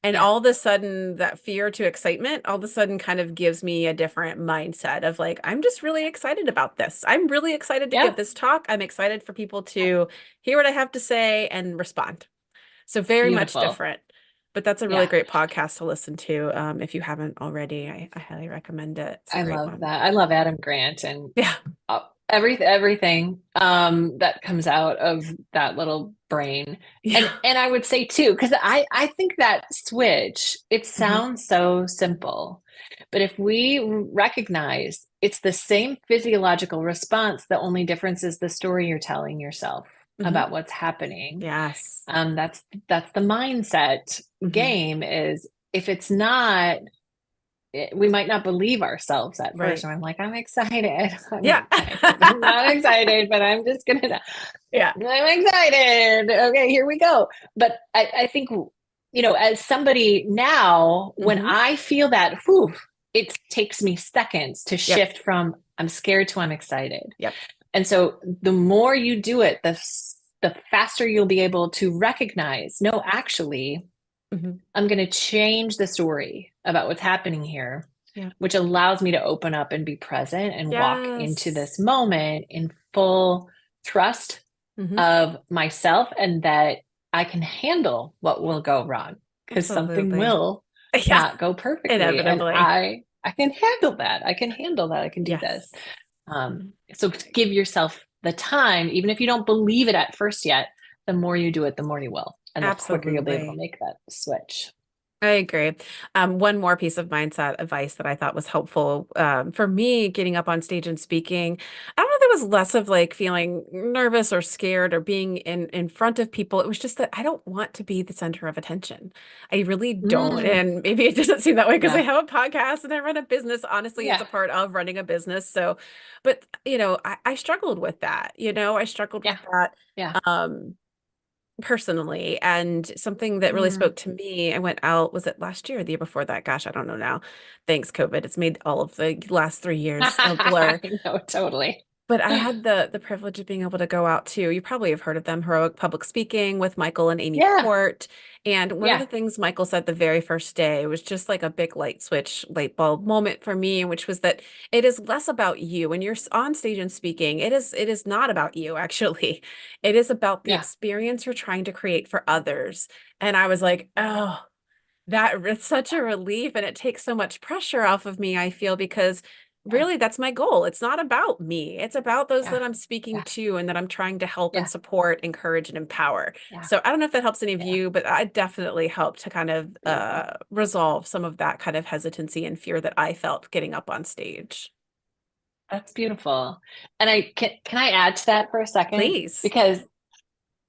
And Yeah. all of a sudden, that fear to excitement, all of a sudden kind of gives me a different mindset of like, I'm just really excited about this. I'm really excited to give Yep. this talk. I'm excited for people Yep. to hear what I have to say and respond. So very much Beautiful. different. But that's a really Yeah. great podcast to listen to. If you haven't already, I highly recommend it. It's a I great love one. that. I love Adam Grant, and Yeah. uh, everything that comes out of that little brain. Yeah. And I would say too, because I think that switch, it Hmm. sounds so simple, but if we recognize it's the same physiological response, the only difference is the story you're telling yourself Hmm. about what's happening. Yes. That's the mindset Hmm. game. Is if it's not, we might not believe ourselves at first. Right. And I'm like, I'm excited. I'm Yeah. excited. I'm not excited, but I'm just gonna. Yeah. I'm excited. Okay, here we go. But I think, as somebody now, when Hmm. I feel that, whew, it takes me seconds to Yep. shift from I'm scared to I'm excited. Yep. And so the more you do it, the faster you'll be able to recognize, no, actually, Hmm. I'm going to change the story about what's happening here, Yeah. which allows me to open up and be present and walk into Yes. this moment in full trust Hmm. of myself and that I can handle what will go wrong because something Absolutely. will Yeah. not go perfectly. And Inevitably. I can handle that. I can handle that. I can do this. Yes. So give yourself the time, even if you don't believe it at first yet, the more you do it, the more you will. And the quicker you'll be able to Absolutely. make that switch. I agree. One more piece of mindset advice that I thought was helpful for me getting up on stage and speaking. I don't know if it was less of like feeling nervous or scared or being in front of people. It was just that I don't want to be the center of attention. I really don't. Mm, And maybe it doesn't seem that way because I yeah. have a podcast and I run a business. Honestly, it's Yeah. a part of running a business. So, but I struggled with that. I struggled Yeah. with that. Yeah. Um, personally, and something that really Mm. spoke to me. I went out, was it last year or the year before that? Gosh, I don't know now. Thanks, COVID. It's made all of the last 3 years a blur. I know, totally. But I had the privilege of being able to go out to, you probably have heard of them, Heroic Public Speaking with Michael and Amy Yeah. Port. And one of Yeah. the things Michael said the very first day was just like a big light switch, light bulb moment for me, which was that it is less about you. When you're on stage and speaking, it is not about you, actually. It is about the Yeah. experience you're trying to create for others. And I was like, oh, it's such a relief, and it takes so much pressure off of me, I feel, because Yeah. really that's my goal. It's not about me. It's about those Yeah. that I'm speaking Yeah. to and that I'm trying to help and Yeah. support, encourage, and empower. Yeah. So I don't know if that helps any of Yeah. you, but I definitely helped to kind of Beautiful. resolve some of that kind of hesitancy and fear that I felt getting up on stage. That's beautiful. And can I add to that for a second? Please. Because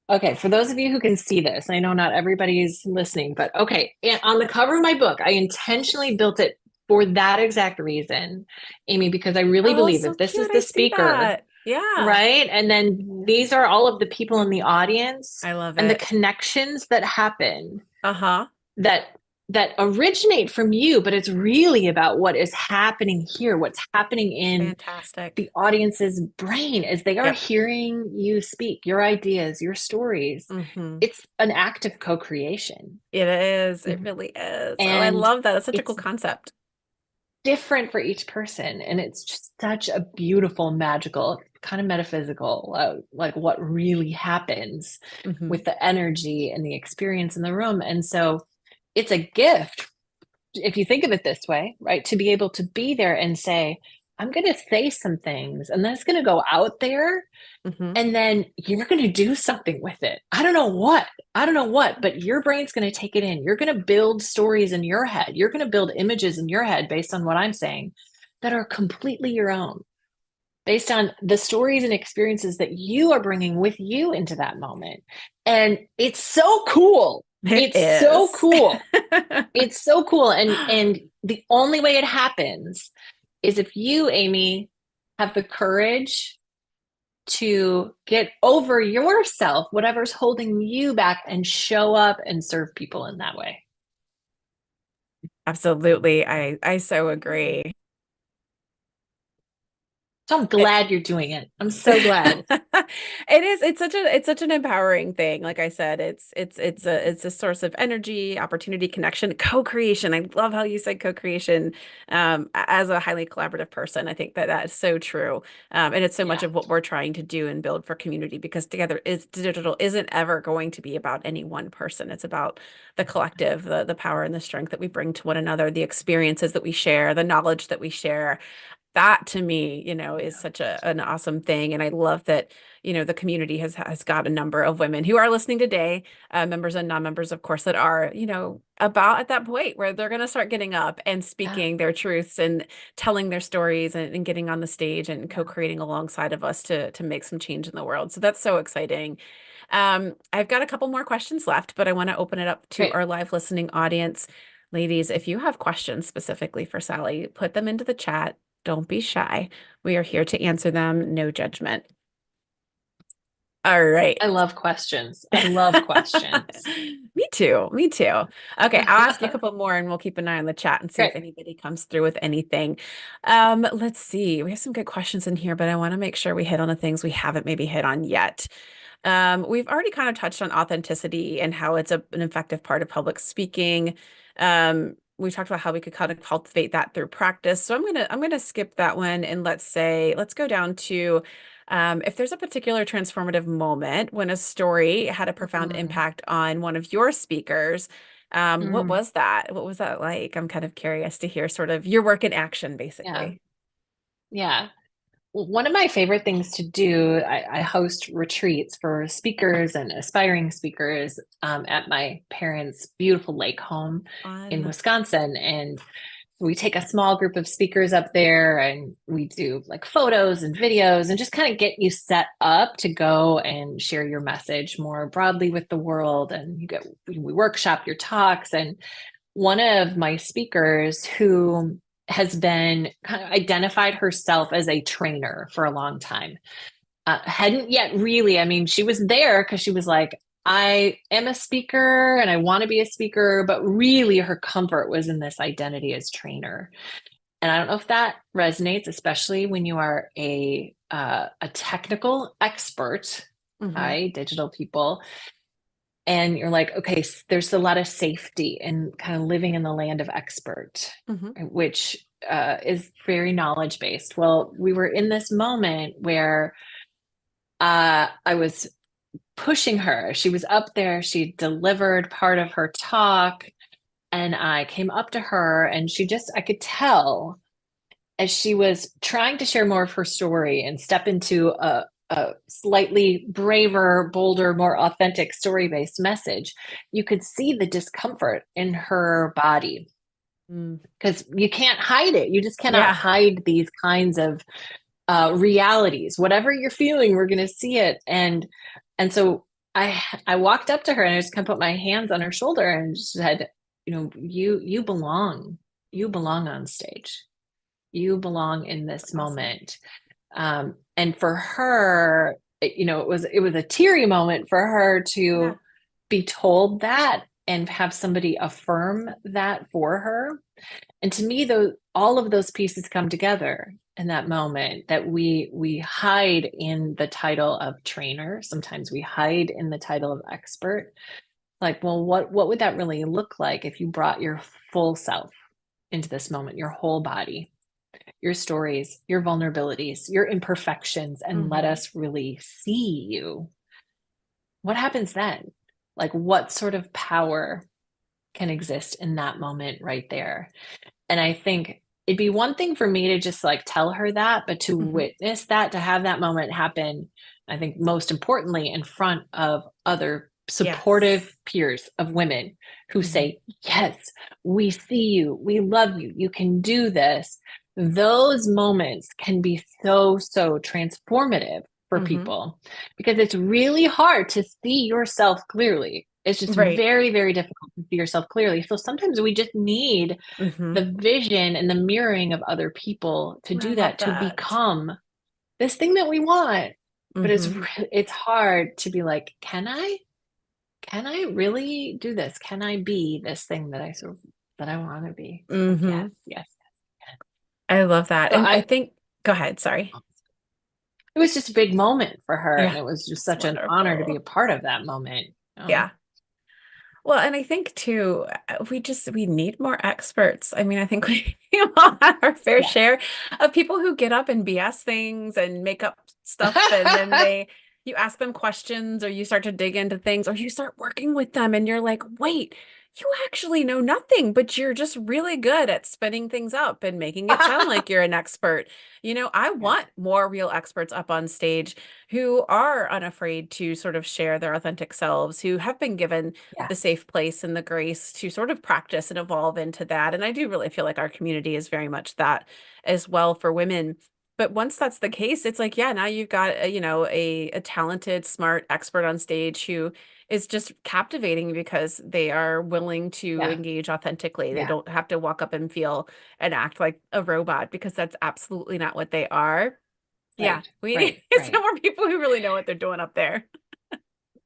okay, for those of you who can see this, I know not everybody's listening, but okay, and on the cover of my book, I intentionally built it for that exact reason, Amy, because I really Oh, believe so if this is cute. I the see speaker, that. Yeah. right? And then these are all of the people in the audience I love and the it. connections that happen Uh-huh. that originate from you, but it's really about what is happening here, what's happening in the Fantastic. audience's brain as they are Yep. hearing you speak, your ideas, your stories. Hmm. It's an act of co-creation. It is. It really is. Oh, I And love that. That's such a cool it's concept. different for each person. And it's just such a beautiful, magical, kind of metaphysical, like what really happens Hmm. with the energy and the experience in the room. And so it's a gift if you think of it this way, right? To be able to be there and say, I'm going to say some things and then it's going to go out there Hmm. and then you're going to do something with it. I don't know what. I don't know what, but your brain's going to take it in. You're going to build stories in your head. You're going to build images in your head based on what I'm saying that are completely your own, based on the stories and experiences that you are bringing with you into that moment. And it's so cool. It It's so is. cool. It's so cool. And the only way it happens is if you, Amy, have the courage to get over yourself, whatever's holding you back, and show up and serve people in that way. Absolutely. I so agree. So I'm glad you're doing it. I'm so glad. It is. It's such an empowering thing. Like I said, it's a source of energy, opportunity, connection, co-creation. I love how you said co-creation. As a highly collaborative person, I think that that is so true. And it's so much Yeah. of what we're trying to do and build for community because together is digital isn't ever going to be about any one person. It's about the collective, the power and the strength that we bring to one another, the experiences that we share, the knowledge that we share. that to me, is Yeah. such an awesome thing. And I love that, the community has got a number of women who are listening today, members and non-members, of course, that are, about at that point where they're going to start getting up and Yeah. speaking their truths and telling their stories and getting on the stage and Yeah. co-creating alongside of us to make some change in the world. So that's so exciting. I've got a couple more questions left, but I want to open it up to Great. our live listening audience. Ladies, if you have questions specifically for Sally, put them into the chat. Don't be shy. We are here to answer them, no judgment. All right. I love questions. I love questions. Me too. Me too. Okay, I'll ask you a couple more and we'll keep an eye on the chat and see if Great. anybody comes through with anything. Let's see. We have some good questions in here, but I want to make sure we hit on the things we haven't maybe hit on yet. We've already kind of touched on authenticity and how it's an effective part of public speaking. We talked about how we could kind of cultivate that through practice. So I'm gonna skip that one and let's go down to if there's a particular transformative moment when a story had a profound Mm, impact on one of your speakers. What mm, was that? What was that like? I'm kind of curious to hear sort of your work in action, yeah. basically. Yeah. One of my favorite things to do, I host retreats for speakers and aspiring speakers at my parents' beautiful lake home in On. Wisconsin. And we take a small group of speakers up there and we do like photos and videos and just kind of get you set up to go and share your message more broadly with the world. And we workshop your talks. And one of my speakers who has been kind of identified herself as a trainer for a long time. Hadn't yet really, I mean, she was there because she was like, I am a speaker and I want to be a speaker, but really her comfort was in this identity as trainer. And I don't know if that resonates, especially when you are a technical expert, Hmm. right? Digital people, and you're like, okay, there's a lot of safety and kind of living in the land of expert, Hmm. which is very knowledge based. Well, we were in this moment where I was pushing her. She was up there, she delivered part of her talk, and I came up to her, and I could tell as she was trying to share more of her story and step into a slightly braver, bolder, more authentic story based message, you could see the discomfort in her body Mm. because you can't hide it. You just cannot Yeah. hide these kinds of realities. Whatever you're feeling, we're going to see it. And so I walked up to her and I just kind of put my hands on her shoulder and said, you belong. You belong on stage. You belong in this Awesome. moment. And for her, it was a teary moment for her Yeah. to be told that and have somebody affirm that for her. And to me, those all of those pieces come together in that moment, that we hide in the title of trainer. Sometimes we hide in the title of expert. Like, well, what would that really look like if you brought your full self into this moment, your whole body, your stories, your vulnerabilities, your imperfections, and let Hmm. us really see you? What happens then? Like, what sort of power can exist in that moment right there? And I think it'd be one thing for me to just like tell her that, but to Hmm. witness that, to have that moment happen, I think most importantly, in front of other Yes. supportive peers of women who Hmm. say, yes, we see you, we love you, you can do this. Those moments can be so, so transformative for Hmm. people because it's really hard to see yourself clearly. It's just Right. very, very difficult to see yourself clearly. So sometimes we just need Hmm. the vision and the mirroring of other people to I do love that, to that. become this thing that we want. But Hmm. it's hard to be like, can I really do this? Can I be this thing that I want to be? Like, yes, Hmm. yes. I love that. So And I I think, go ahead, sorry. it was just a big moment for her, Yeah, and it was just it's such an honor to be a wonderful. part of that moment. Yeah. Well, and I think too, we need more experts. I mean, I think we all have our fair Yes. share of people who get up and BS things and make up stuff, and then you ask them questions or you start to dig into things or you start working with them and you're like, wait, you actually know nothing, but you're just really good at spinning things up and making it sound like you're an expert. I Yeah. want more real experts up on stage who are unafraid to sort of share their authentic selves, who have been given Yeah. the safe place and the grace to sort of practice and evolve into that. And I do really feel like our community is very much that as well for women. But once that's the case, it's like, yeah, now you've got a talented, smart expert on stage who is just captivating because they are willing to Yeah. engage authentically. They Yeah. don't have to walk up and feel and act like a robot because that's absolutely not what they are. Yeah, Right. we need Right. some Right. more people who really know what they're doing up there.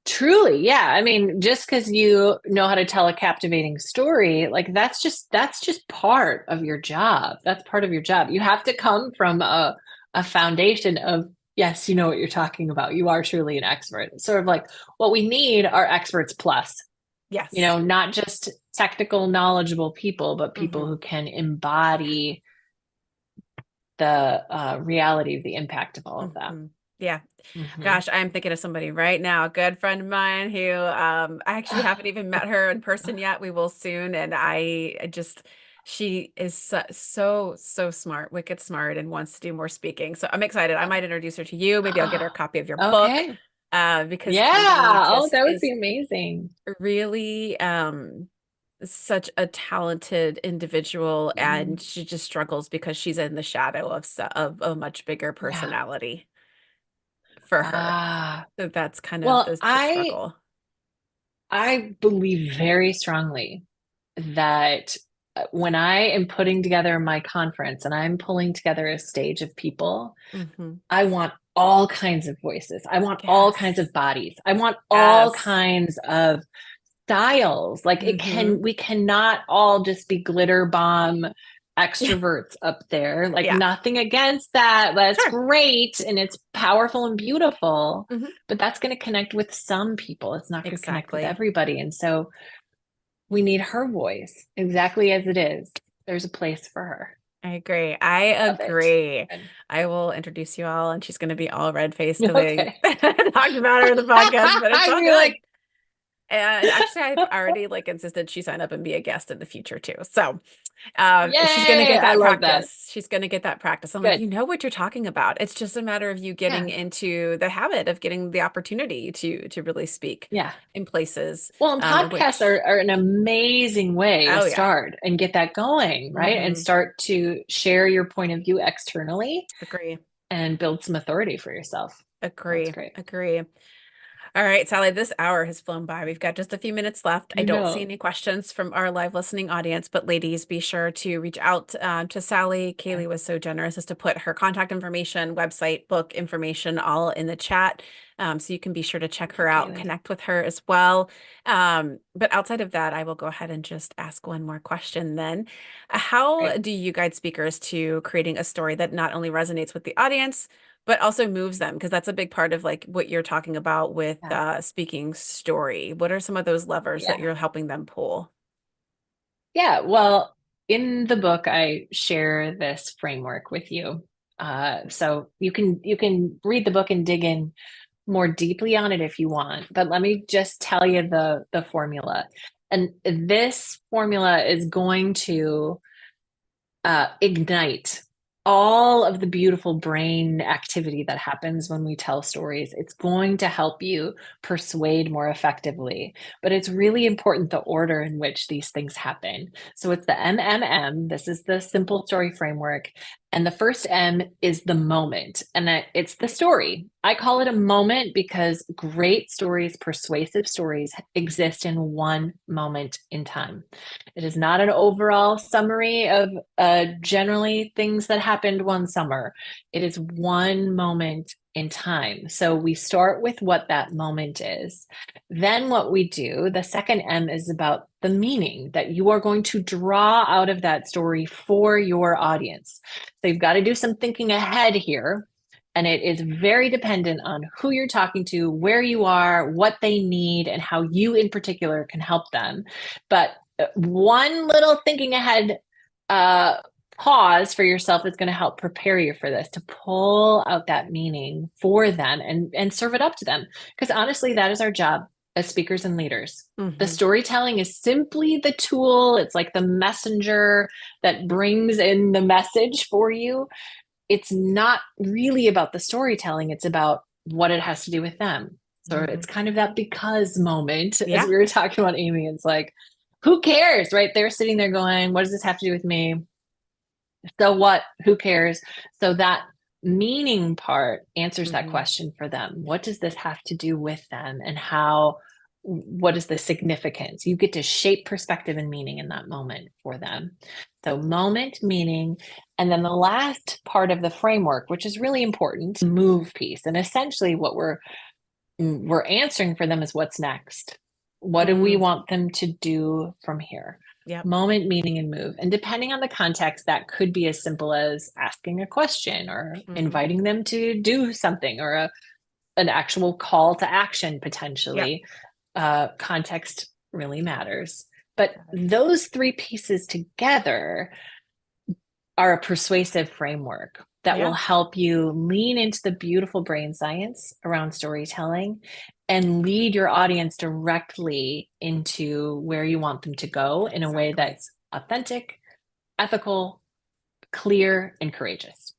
Truly, yeah. I mean, just because you know how to tell a captivating story, like that's just part of your job. That's part of your job. You have to come from a foundation of yes, you know what you're talking about. You are truly an expert. It's sort of like what we need are experts plus, Yes. not just technical, knowledgeable people, but people Hmm. who can embody the reality of the impact of all of that. Hmm. Yeah. Hmm. Gosh, I'm thinking of somebody right now, a good friend of mine who I actually haven't even met her in person yet. We will soon. And I just, she is so smart, wicked smart, and wants to do more speaking. So I'm excited. I might introduce her to you. Maybe I'll get her a copy of your book Okay. because Katie Yeah. Oh, just that would is be amazing. really such a talented individual, Mhm. and she just struggles because she's in the shadow of a much bigger Yeah. personality for her. Ah. So that's kind of Well, the I struggle. I believe very strongly that when I am putting together my conference and I'm pulling together a stage of people, Hmm. I want all kinds of voices. I want all kinds Yes. of bodies. I want all Yes. kinds of styles. Like Hmm. we cannot all just be glitter bomb extroverts up there. Like Yeah. nothing against that. That's Sure. great and it's powerful and beautiful, Hmm. but that's going to connect with some people. It's not going to connect with Exactly. everybody. And so we need her voice exactly as it is. There's a place for her. I agree. I Love it. agree. And I will introduce you all, and she's going to be all red-faced having okay. talked about her in the podcast, but it's I'd all be good. like, And actually, I've already like insisted she sign up and be a guest in the future too. So she's going to yay, get I that love that. practice. She's going to get that practice. I'm like, Good. you know what you're talking about. It's just a matter of you Yeah. getting into the habit of getting the opportunity to really speak Yeah. in places Well, and in podcasts which, are an amazing way to oh yeah, start and get that going, right? And hmm, start to share your point of view externally agree, and build some authority for yourself. That's agree, great. agree. All right, Sally, this hour has flown by. We've got just a few minutes left. I I don't see know. any questions from our live listening audience, but ladies, be sure to reach out to Sally. Okay. Kaylee was so generous as to put her contact information, website, book information all in the chat. So you can be sure to check Thank you, her out, Kaylee. connect with her as well. But outside of that, I will go ahead and just ask one more question then. How Great. do you guide speakers to creating a story that not only resonates with the audience, but also moves them? Because that's a big part of like what you're talking about with Yeah. speaking story. What are some of those levers that Yeah. you're helping them pull? Yeah. Well, in the book, I share this framework with you. So you can read the book and dig in more deeply on it if you want. But let me just tell you the formula. And this formula is going to ignite all of the beautiful brain activity that happens when we tell stories. It's going to help you persuade more effectively, but it's really important the order in which these things happen. So it's the MMM. This is the simple story framework. And the first M is the moment, and it's the story. I call it a moment because great stories, persuasive stories exist in one moment in time. It is not an overall summary of generally things that happened one summer. It is one moment in time. So we start with what that moment is. Then what we do, the second M is about the meaning that you are going to draw out of that story for your audience. So you've got to do some thinking ahead here. And it is very dependent on who you're talking to, where you are, what they need, and how you in particular can help them. But one little thinking ahead uh, pause for yourself is going to help prepare you for this, to pull out that meaning for them and serve it up to them. Because honestly, that is our job. as speakers and leaders. The Hmm. storytelling is simply the tool, it's like the messenger that brings in the message for you. It's not really about the storytelling, it's about what it has to do with them. So Hmm. it's kind of that because moment, as Yeah. we were talking about Amy. It's like, who cares, right? They're sitting there going, what does this have to do with me? So what? Who cares? So that meaning part answers that Hmm. question for them. What does this have to do with them? And how, what is the significance? You get to shape perspective and meaning in that moment for them. So moment, meaning, and then the last part of the framework, which is really important, move piece. And essentially what we're answering for them is what's next. What do we Mm. want them to do from here? Yep. Moment, meaning, and move. And depending on the context, that could be as simple as asking a question or Hmm. inviting them to do something or an actual call to action Yep. potentially. Context really matters. But those three pieces together are a persuasive framework that will Yeah. help you lean into the beautiful brain science around storytelling and lead your audience directly into where you want them to go in a way Exactly. that's authentic, ethical, clear, and courageous.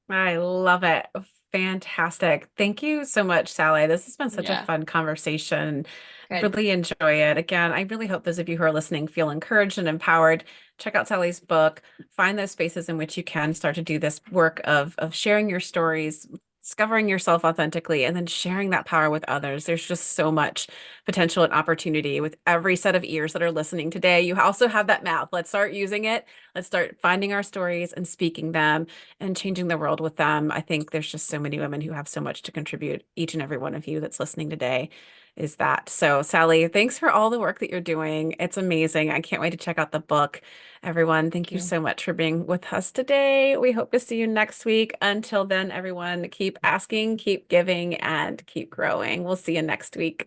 I love it. Fantastic. Thank you so much, Sally. This has been such a Yeah, fun conversation. good. Really enjoy it. Again, I really hope those of you who are listening feel encouraged and empowered. Check out Sally's book. Find those spaces in which you can start to do this work of sharing your stories, discovering yourself authentically, and then sharing that power with others. There's just so much potential and opportunity with every set of ears that are listening today. You also have that mouth. Let's start using it. Let's start finding our stories and speaking them and changing the world with them. I think there's just so many women who have so much to contribute. Each and every one of you that's listening today is that. So, Sally, thanks for all the work that you're doing. It's amazing. I can't wait to check out the book. Everyone, thank Thank you you. so much for being with us today. We hope to see you next week. Until then, everyone, keep asking, keep giving, and keep growing. We'll see you next week.